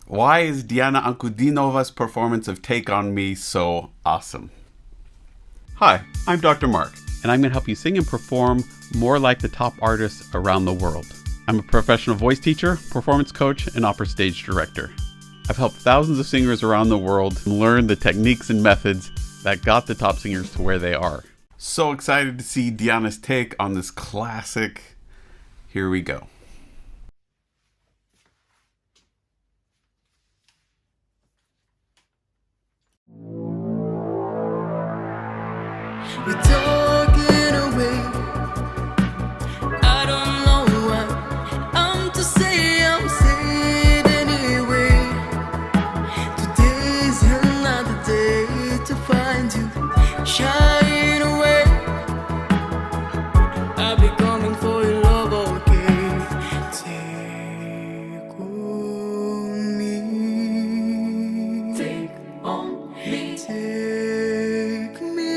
Why is Diana Ankudinova's performance of Take On Me so awesome? Hi, I'm Dr. Mark, and I'm going to help you sing and perform more like the top artists around the world. I'm a professional voice teacher, performance coach, and opera stage director. I've helped thousands of singers around the world learn the techniques and methods that got the top singers to where they are. So excited to see Diana's take on this classic. Here we go. We're talking away. I don't know what I'm to say. I'm saying anyway. Today's another day to find you shine away. I'll be coming for your love, okay? Take on me. Take on me. Take me.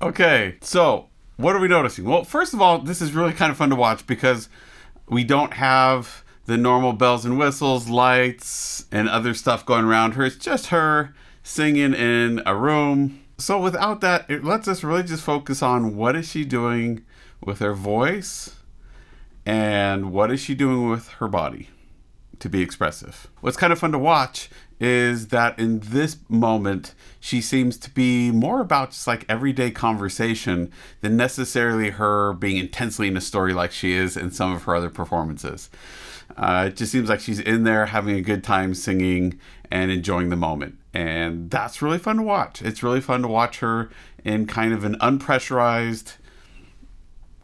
Okay, so what are we noticing? Well, first of all, this is really kind of fun to watch because we don't have the normal bells and whistles, lights, and other stuff going around her. It's just her singing in a room. So without that, it lets us really just focus on what is she doing with her voice and what is she doing with her body to be expressive. What's kind of fun to watch is that in this moment, she seems to be more about just like everyday conversation than necessarily her being intensely in a story like she is in some of her other performances. It just seems like she's in there having a good time singing and enjoying the moment. And that's really fun to watch. It's really fun to watch her in kind of an unpressurized,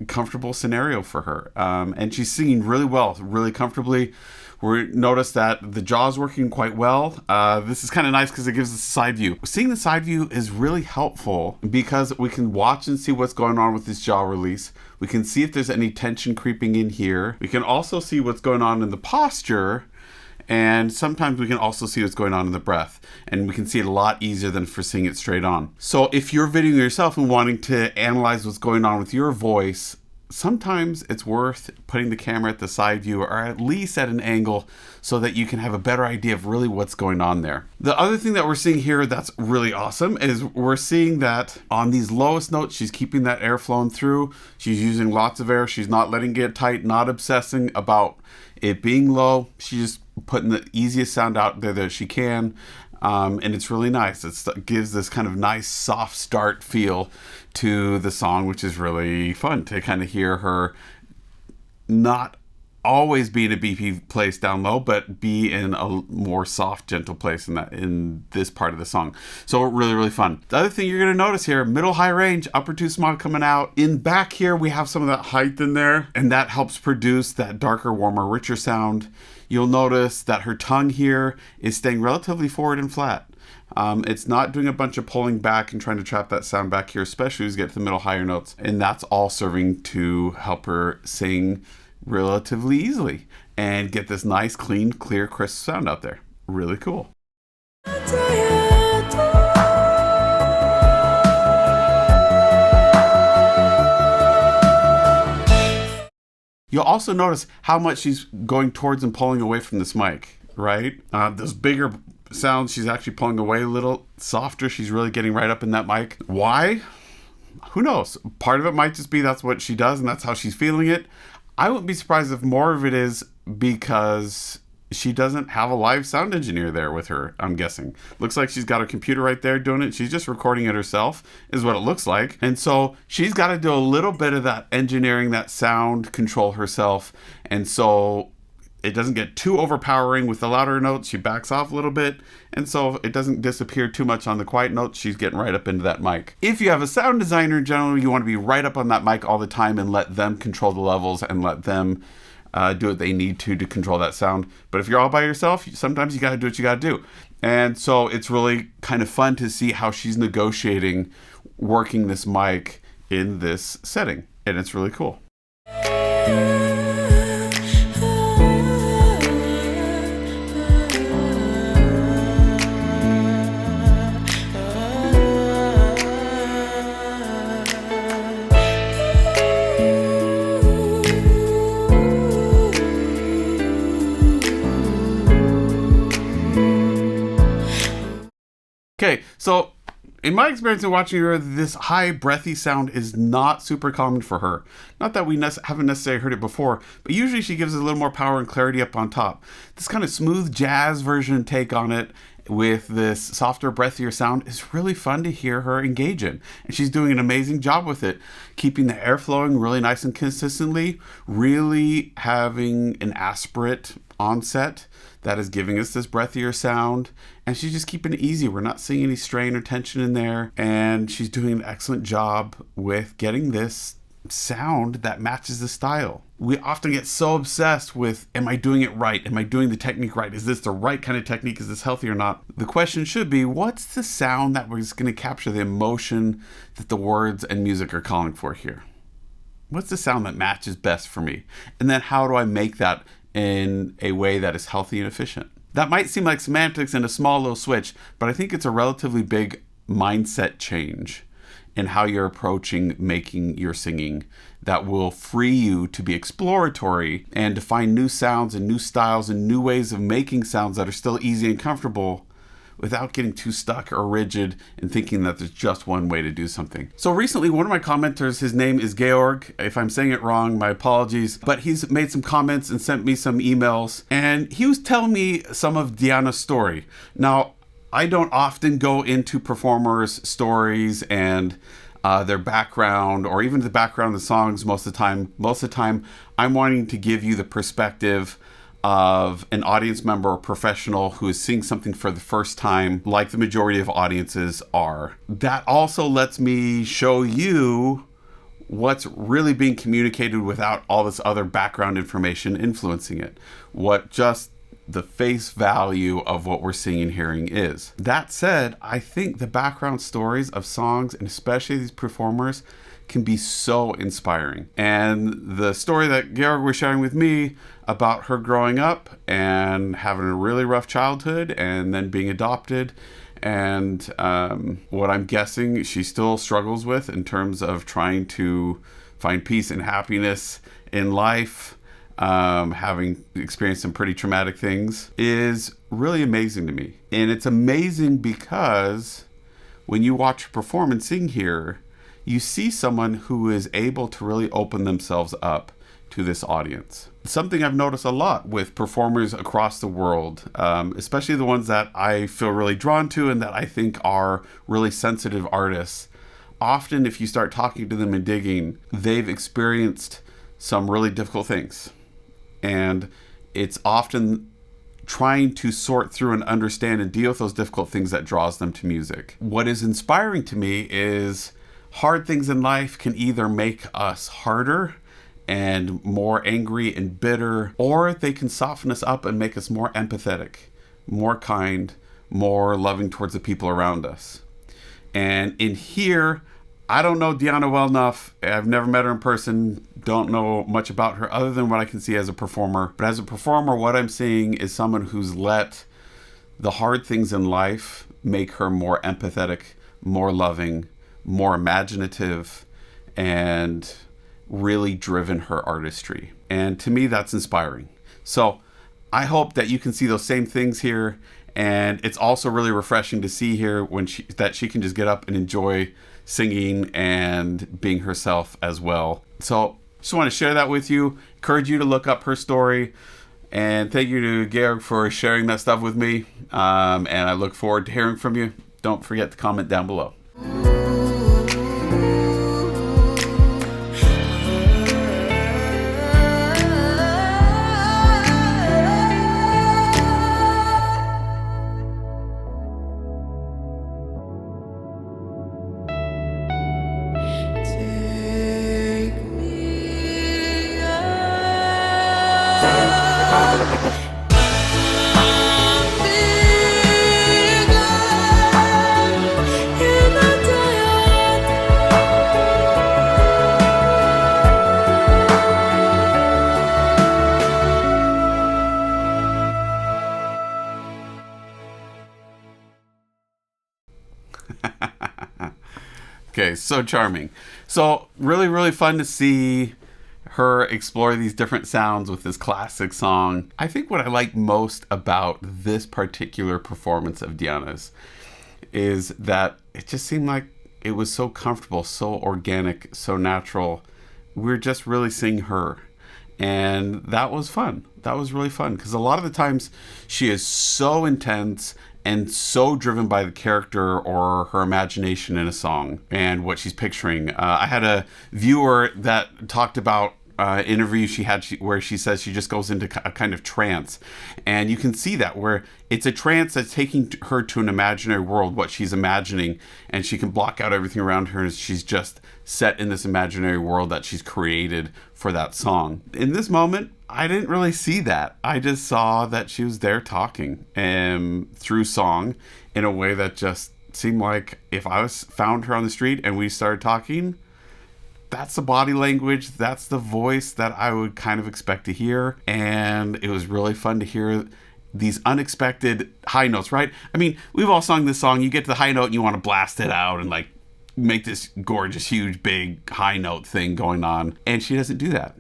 comfortable scenario for her. And she's singing really well, really comfortably. We notice that the jaw's working quite well. This is kind of nice because it gives us a side view. Seeing the side view is really helpful because we can watch and see what's going on with this jaw release. We can see if there's any tension creeping in here. We can also see what's going on in the posture. And sometimes we can also see what's going on in the breath. And we can see it a lot easier than for seeing it straight on. So if you're videoing yourself and wanting to analyze what's going on with your voice, sometimes it's worth putting the camera at the side view or at least at an angle so that you can have a better idea of really what's going on there. The other thing that we're seeing here that's really awesome is we're seeing that on these lowest notes, she's keeping that air flowing through. She's using lots of air. She's not letting it get tight, not obsessing about it being low. She's just putting the easiest sound out there that she can. And it's really nice. It gives this kind of nice soft start feel to the song, which is really fun to kind of hear her not always be in a BP place down low, but be in a more soft, gentle place in this part of the song. So really, really fun. The other thing you're going to notice here, middle high range, upper two smog coming out. In back here, we have some of that height in there, and that helps produce that darker, warmer, richer sound. You'll notice that her tongue here is staying relatively forward and flat. It's not doing a bunch of pulling back and trying to trap that sound back here, especially as you get to the middle higher notes. And that's all serving to help her sing relatively easily and get this nice, clean, clear, crisp sound out there. Really cool. You'll also notice how much she's going towards and pulling away from this mic, right? Those bigger sounds, she's actually pulling away a little. Softer, she's really getting right up in that mic. Why? Who knows? Part of it might just be that's what she does and that's how she's feeling it. I wouldn't be surprised if more of it is because she doesn't have a live sound engineer there with her, I'm guessing. Looks like she's got her computer right there doing it. She's just recording it herself, is what it looks like. And so she's got to do a little bit of that engineering, that sound control herself. And so it doesn't get too overpowering with the louder notes. She backs off a little bit. And so it doesn't disappear too much on the quiet notes. She's getting right up into that mic. If you have a sound designer in general, you want to be right up on that mic all the time and let them control the levels and let them do what they need to control that sound. But if you're all by yourself, sometimes you got to do what you got to do. And so it's really kind of fun to see how she's negotiating working this mic in this setting. And it's really cool. So, in my experience in watching her, this high, breathy sound is not super common for her. Not that we haven't necessarily heard it before, but usually she gives a little more power and clarity up on top. This kind of smooth jazz version take on it with this softer, breathier sound is really fun to hear her engage in. And she's doing an amazing job with it, keeping the air flowing really nice and consistently, really having an aspirate onset that is giving us this breathier sound, and she's just keeping it easy. We're not seeing any strain or tension in there, and she's doing an excellent job with getting this sound that matches the style. We often get so obsessed with, am I doing it right? Am I doing the technique right? Is this the right kind of technique? Is this healthy or not? The question should be, what's the sound that was going to capture the emotion that the words and music are calling for here? What's the sound that matches best for me? And then how do I make that in a way that is healthy and efficient? That might seem like semantics and a small little switch, but I think it's a relatively big mindset change in how you're approaching making your singing that will free you to be exploratory and to find new sounds and new styles and new ways of making sounds that are still easy and comfortable without getting too stuck or rigid and thinking that there's just one way to do something. So recently, one of my commenters, his name is Georg. If I'm saying it wrong, my apologies. But he's made some comments and sent me some emails. And he was telling me some of Diana's story. Now, I don't often go into performers' stories and their background or even the background of the songs most of the time. Most of the time, I'm wanting to give you the perspective of an audience member or professional who is seeing something for the first time, like the majority of audiences are. That also lets me show you what's really being communicated without all this other background information influencing it. What just the face value of what we're seeing and hearing is. That said, I think the background stories of songs, and especially these performers, can be so inspiring. And the story that Georg was sharing with me about her growing up and having a really rough childhood and then being adopted, and what I'm guessing she still struggles with in terms of trying to find peace and happiness in life, having experienced some pretty traumatic things, is really amazing to me. And it's amazing because when you watch her perform and sing here, you see someone who is able to really open themselves up to this audience. Something I've noticed a lot with performers across the world, especially the ones that I feel really drawn to and that I think are really sensitive artists. Often if you start talking to them and digging, they've experienced some really difficult things. And it's often trying to sort through and understand and deal with those difficult things that draws them to music. What is inspiring to me is hard things in life can either make us harder and more angry and bitter, or they can soften us up and make us more empathetic, more kind, more loving towards the people around us. And in here, I don't know Diana well enough. I've never met her in person, don't know much about her other than what I can see as a performer. But as a performer, what I'm seeing is someone who's let the hard things in life make her more empathetic, more loving, more imaginative, and really driven her artistry. And to me, that's inspiring. So I hope that you can see those same things here. And it's also really refreshing to see here when she can just get up and enjoy singing and being herself as well. So just want to share that with you. Encourage you to look up her story. And thank you to Georg for sharing that stuff with me. And I look forward to hearing from you. Don't forget to comment down below. Okay, so charming. So really, really fun to see her explore these different sounds with this classic song. I think what I like most about this particular performance of Diana's is that it just seemed like it was so comfortable, so organic, so natural. We're just really seeing her. And that was fun. That was really fun because a lot of the times she is so intense and so driven by the character or her imagination in a song and what she's picturing. I had a viewer that talked about interview she had where she says she just goes into a kind of trance, and you can see that where it's a trance that's taking her to an imaginary world, what she's imagining, and she can block out everything around her, and she's just set in this imaginary world that she's created for that song. In this moment, I didn't really see that. I just saw that she was there talking through song in a way that just seemed like if I found her on the street and we started talking, that's the body language, that's the voice that I would kind of expect to hear. And it was really fun to hear these unexpected high notes, right? I mean, we've all sung this song. You get to the high note and you want to blast it out and like make this gorgeous, huge, big high note thing going on. And she doesn't do that.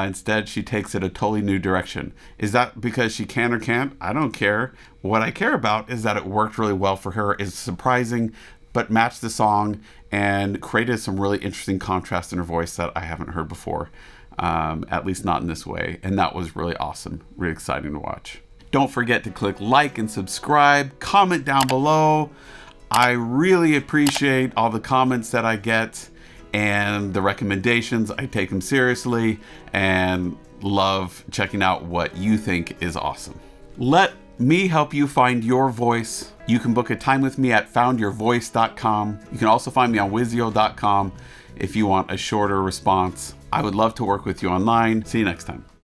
Instead, she takes it a totally new direction. Is that because she can or can't? I don't care. What I care about is that it worked really well for her. It's surprising, but matched the song and created some really interesting contrast in her voice that I haven't heard before, at least not in this way. And that was really awesome, really exciting to watch. Don't forget to click like and subscribe, comment down below. I really appreciate all the comments that I get and the recommendations. I take them seriously and love checking out what you think is awesome. Let me help you find your voice. You can book a time with me at foundyourvoice.com. You can also find me on wizio.com if you want a shorter response. I would love to work with you online. See you next time.